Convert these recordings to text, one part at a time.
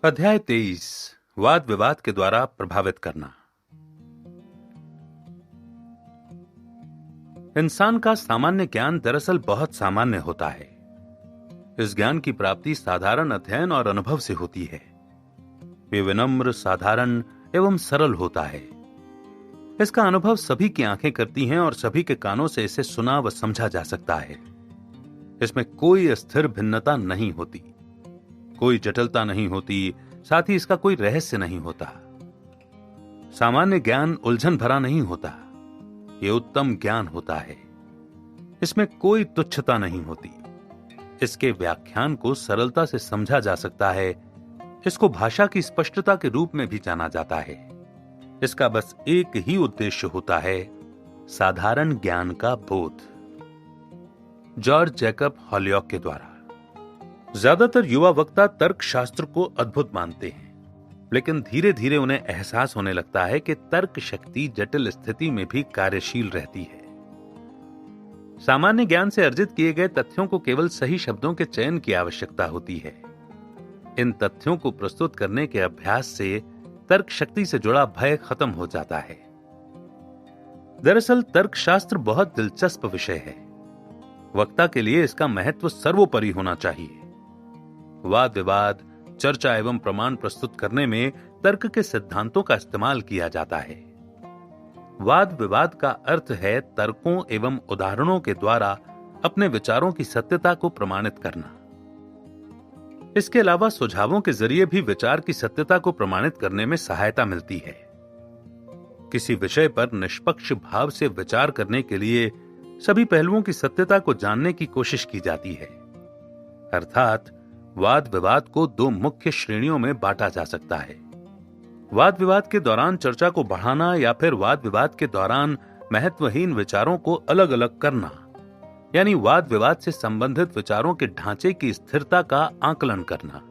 अध्याय 23 वाद विवाद के द्वारा प्रभावित करना। इंसान का सामान्य ज्ञान दरअसल बहुत सामान्य होता है। इस ज्ञान की प्राप्ति साधारण अध्ययन और अनुभव से होती है। वे विनम्र, साधारण एवं सरल होता है। इसका अनुभव सभी की आंखें करती हैं और सभी के कानों से इसे सुना व समझा जा सकता है। इसमें कोई स्थिर भिन्नता नहीं होती, कोई जटिलता नहीं होती, साथ ही इसका कोई रहस्य नहीं होता। सामान्य ज्ञान उलझन भरा नहीं होता, यह उत्तम ज्ञान होता है। इसमें कोई तुच्छता नहीं होती। इसके व्याख्यान को सरलता से समझा जा सकता है। इसको भाषा की स्पष्टता के रूप में भी जाना जाता है। इसका बस एक ही उद्देश्य होता है, साधारण ज्ञान का बोध। जॉर्ज जैकब हॉलियॉक के द्वारा। ज्यादातर युवा वक्ता तर्कशास्त्र को अद्भुत मानते हैं, लेकिन धीरे धीरे उन्हें एहसास होने लगता है कि तर्क शक्ति जटिल स्थिति में भी कार्यशील रहती है। सामान्य ज्ञान से अर्जित किए गए तथ्यों को केवल सही शब्दों के चयन की आवश्यकता होती है। इन तथ्यों को प्रस्तुत करने के अभ्यास से तर्क शक्ति से जुड़ा भय खत्म हो जाता है। दरअसल तर्कशास्त्र बहुत दिलचस्प विषय है। वक्ता के लिए इसका महत्व सर्वोपरि होना चाहिए। वाद विवाद, चर्चा एवं प्रमाण प्रस्तुत करने में तर्क के सिद्धांतों का इस्तेमाल किया जाता है। वाद विवाद का अर्थ है तर्कों एवं उदाहरणों के द्वारा अपने विचारों की सत्यता को प्रमाणित करना। इसके अलावा सुझावों के जरिए भी विचार की सत्यता को प्रमाणित करने में सहायता मिलती है। किसी विषय पर निष्पक्ष भाव से विचार करने के लिए सभी पहलुओं की सत्यता को जानने की कोशिश की जाती है। अर्थात वाद विवाद को दो मुख्य श्रेणियों में बांटा जा सकता है। वाद विवाद के दौरान चर्चा को बढ़ाना या फिर वाद विवाद के दौरान महत्वहीन विचारों को अलग अलग करना, यानी वाद विवाद से संबंधित विचारों के ढांचे की स्थिरता का आकलन करना।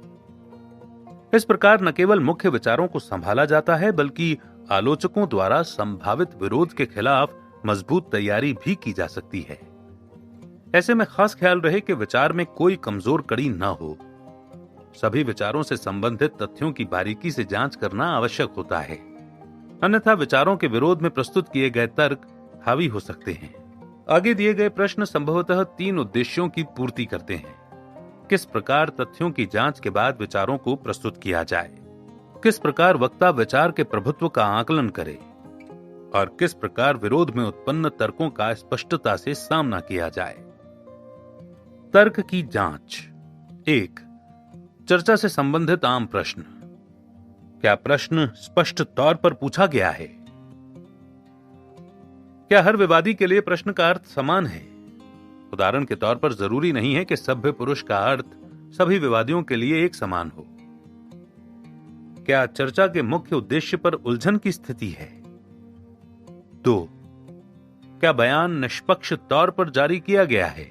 इस प्रकार न केवल मुख्य विचारों को संभाला जाता है, बल्कि आलोचकों द्वारा संभावित विरोध के खिलाफ मजबूत तैयारी भी की जा सकती है। ऐसे में खास ख्याल रहे कि विचार में कोई कमजोर कड़ी न हो। सभी विचारों से संबंधित तथ्यों की बारीकी से जांच करना आवश्यक होता है, अन्यथा विचारों के विरोध में प्रस्तुत किए गए तर्क हावी हो सकते हैं। आगे दिए गए प्रश्न संभवतः 3 उद्देश्यों की पूर्ति करते हैं। किस प्रकार तथ्यों की जांच के बाद विचारों को प्रस्तुत किया जाए, किस प्रकार वक्ता विचार के प्रभुत्व का आकलन करे, और किस प्रकार विरोध में उत्पन्न तर्कों का स्पष्टता से सामना किया जाए। तर्क की जांच। 1. चर्चा से संबंधित आम प्रश्न। क्या प्रश्न स्पष्ट तौर पर पूछा गया है? क्या हर विवादी के लिए प्रश्न का अर्थ समान है? उदाहरण के तौर पर जरूरी नहीं है कि सभ्य पुरुष का अर्थ सभी विवादियों के लिए एक समान हो। क्या चर्चा के मुख्य उद्देश्य पर उलझन की स्थिति है? 2. क्या बयान निष्पक्ष तौर पर जारी किया गया है?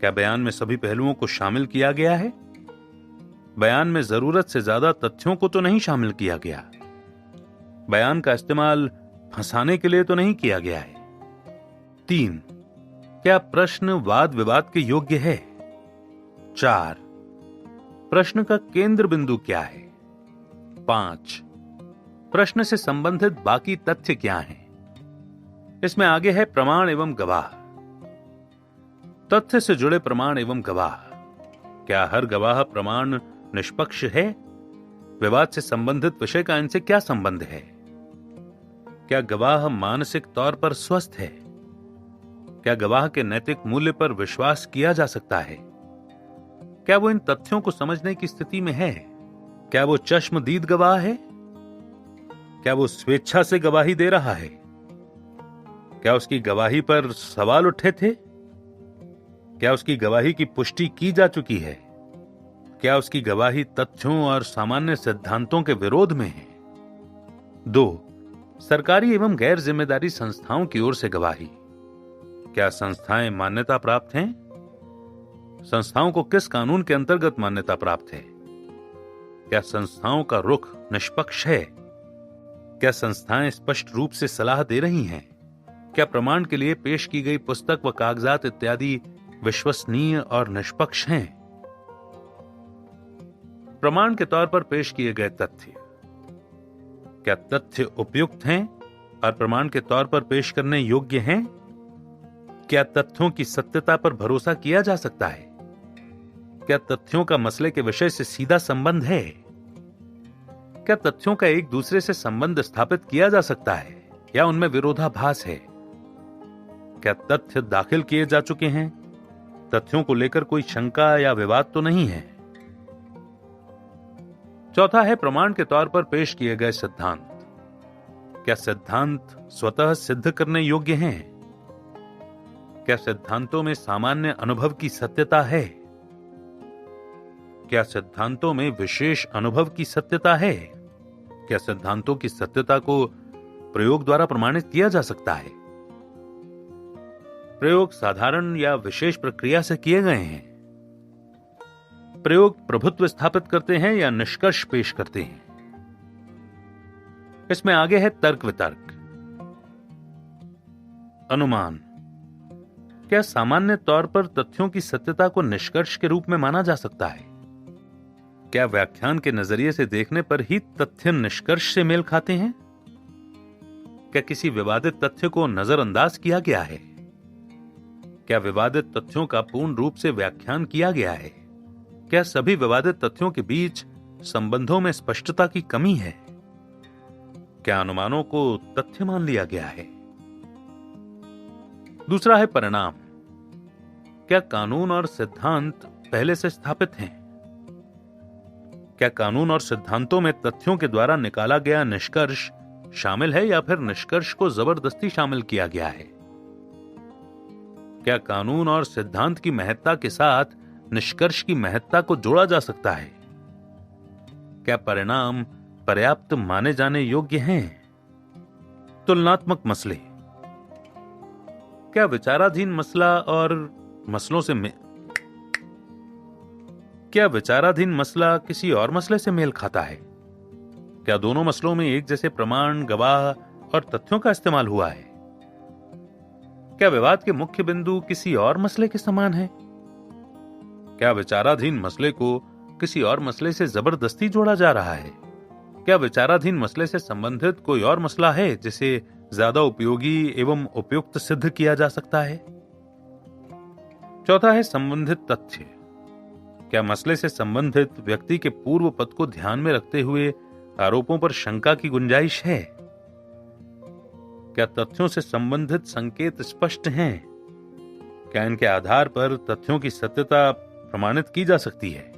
क्या बयान में सभी पहलुओं को शामिल किया गया है? बयान में जरूरत से ज्यादा तथ्यों को तो नहीं शामिल किया गया? बयान का इस्तेमाल फंसाने के लिए तो नहीं किया गया है? 3. क्या प्रश्न वाद विवाद के योग्य है? 4. प्रश्न का केंद्र बिंदु क्या है? 5. प्रश्न से संबंधित बाकी तथ्य क्या हैं? इसमें आगे है प्रमाण एवं गवाह। तथ्य से जुड़े प्रमाण एवं गवाह। क्या हर गवाह प्रमाण निष्पक्ष है? विवाद से संबंधित विषय का इनसे क्या संबंध है? क्या गवाह मानसिक तौर पर स्वस्थ है? क्या गवाह के नैतिक मूल्य पर विश्वास किया जा सकता है? क्या वो इन तथ्यों को समझने की स्थिति में है? क्या वो चश्मदीद गवाह है? क्या वो स्वेच्छा से गवाही दे रहा है? क्या उसकी गवाही पर सवाल उठे थे? क्या उसकी गवाही की पुष्टि की जा चुकी है? क्या उसकी गवाही तथ्यों और सामान्य सिद्धांतों के विरोध में है? 2. सरकारी एवं गैर जिम्मेदारी संस्थाओं की ओर से गवाही। क्या संस्थाएं मान्यता प्राप्त हैं? संस्थाओं को किस कानून के अंतर्गत मान्यता प्राप्त है? क्या संस्थाओं का रुख निष्पक्ष है? क्या संस्थाएं स्पष्ट रूप से सलाह दे रही हैं? क्या प्रमाण के लिए पेश की गई पुस्तक व कागजात इत्यादि विश्वसनीय और निष्पक्ष हैं? प्रमाण के तौर पर पेश किए गए तथ्य, क्या तथ्य उपयुक्त हैं और प्रमाण के तौर पर पेश करने योग्य हैं? क्या तथ्यों की सत्यता पर भरोसा किया जा सकता है? क्या तथ्यों का मसले के विषय से सीधा संबंध है? क्या तथ्यों का एक दूसरे से संबंध स्थापित किया जा सकता है या उनमें विरोधाभास है? क्या तथ्य दाखिल किए जा चुके हैं? तथ्यों को लेकर कोई शंका या विवाद तो नहीं है? चौथा है प्रमाण के तौर पर पेश किए गए सिद्धांत। क्या सिद्धांत स्वतः सिद्ध करने योग्य हैं? क्या सिद्धांतों में सामान्य अनुभव की सत्यता है? क्या सिद्धांतों में विशेष अनुभव की सत्यता है? क्या सिद्धांतों की सत्यता को प्रयोग द्वारा प्रमाणित किया जा सकता है? प्रयोग साधारण या विशेष प्रक्रिया से किए गए हैं? प्रयोग प्रभुत्व स्थापित करते हैं या निष्कर्ष पेश करते हैं? इसमें आगे है तर्क वितर्क। अनुमान, क्या सामान्य तौर पर तथ्यों की सत्यता को निष्कर्ष के रूप में माना जा सकता है? क्या व्याख्यान के नजरिए से देखने पर ही तथ्य निष्कर्ष से मेल खाते हैं? क्या किसी विवादित तथ्य को नजरअंदाज किया गया है? क्या विवादित तथ्यों का पूर्ण रूप से व्याख्यान किया गया है? क्या सभी विवादित तथ्यों के बीच संबंधों में स्पष्टता की कमी है? क्या अनुमानों को तथ्य मान लिया गया है? दूसरा है परिणाम, क्या कानून और सिद्धांत पहले से स्थापित हैं? क्या कानून और सिद्धांतों में तथ्यों के द्वारा निकाला गया निष्कर्ष शामिल है या फिर निष्कर्ष को जबरदस्ती शामिल किया गया है? क्या कानून और सिद्धांत की महत्ता के साथ निष्कर्ष की महत्ता को जोड़ा जा सकता है? क्या परिणाम पर्याप्त माने जाने योग्य हैं? तुलनात्मक मसले, क्या विचाराधीन मसला और मसलों से क्या विचाराधीन मसला किसी और मसले से मेल खाता है? क्या दोनों मसलों में एक जैसे प्रमाण, गवाह और तथ्यों का इस्तेमाल हुआ है? क्या विवाद के मुख्य बिंदु किसी और मसले के समान है? क्या विचाराधीन मसले को किसी और मसले से जबरदस्ती जोड़ा जा रहा है? क्या विचाराधीन मसले से संबंधित कोई और मसला है जिसे ज्यादा उपयोगी एवं उपयुक्त सिद्ध किया जा सकता है? चौथा है संबंधित तथ्य, क्या मसले से संबंधित व्यक्ति के पूर्व पद को ध्यान में रखते हुए आरोपों पर शंका की गुंजाइश है? क्या तथ्यों से संबंधित संकेत स्पष्ट हैं? क्या इनके आधार पर तथ्यों की सत्यता प्रमाणित की जा सकती है?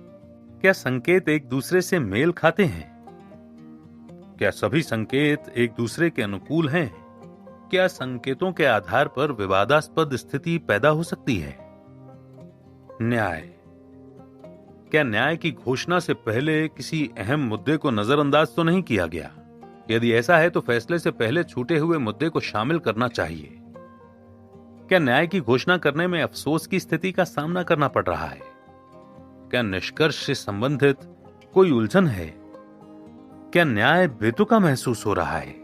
क्या संकेत एक दूसरे से मेल खाते हैं? क्या सभी संकेत एक दूसरे के अनुकूल हैं? क्या संकेतों के आधार पर विवादास्पद स्थिति पैदा हो सकती है? न्याय, क्या न्याय की घोषणा से पहले किसी अहम मुद्दे को नजरअंदाज तो नहीं किया गया? यदि ऐसा है तो फैसले से पहले छूटे हुए मुद्दे को शामिल करना चाहिए। क्या न्याय की घोषणा करने में अफसोस की स्थिति का सामना करना पड़ रहा है? क्या निष्कर्ष से संबंधित कोई उलझन है? क्या न्याय बेतुका महसूस हो रहा है?